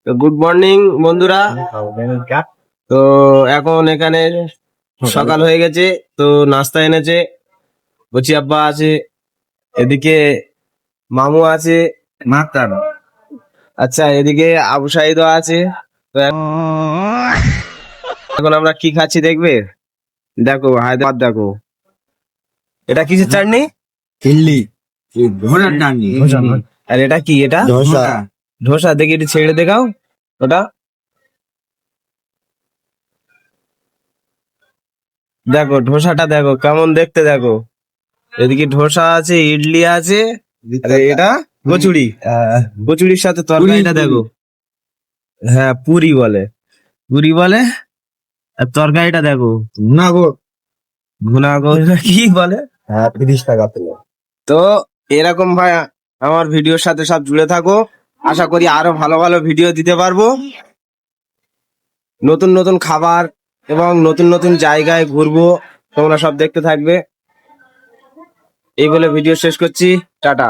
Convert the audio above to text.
তো good morning বন্ধুরা। তো এখন এখানে সকাল হয়ে গেছে, তো নাস্তা এনেছে। বচি আব্বা আছে, এদিকে মামু আছে, আচ্ছা এদিকে আবু সাইদও আছে। তো এখন আমরা কি খাচ্ছি দেখবে? দেখো হায়দ্রাবাদ, দেখো এটা কিসের চাটনি? ইডলি ঘোড়ার ডান্ডি আর এটা কি? এটা ধোসা ধোসা। দেখি একটু ছেড়ে দেখাও ওটা। দেখো ধোসাটা দেখো কেমন দেখতে, দেখো এদিকে ধোসা আছে, ইডলি আছে, আর এটা কচুরি। কচুরির সাথে তরকারিটা দেখো। হ্যাঁ পুরি বলে, পুরি বলে। আর তরকারিটা দেখো না গো ভুনা কি বলে। হ্যাঁ 30 টাকা পেল। তো এরকম ভাই আমার ভিডিওর সাথে সব জুড়ে থাকো। আশা করি আরো ভালো ভালো ভিডিও দিতে পারবো, নতুন নতুন খাবার এবং নতুন নতুন জায়গায় ঘুরবো, তোমরা সব দেখতে থাকবে। এই বলে ভিডিও শেষ করছি, টাটা।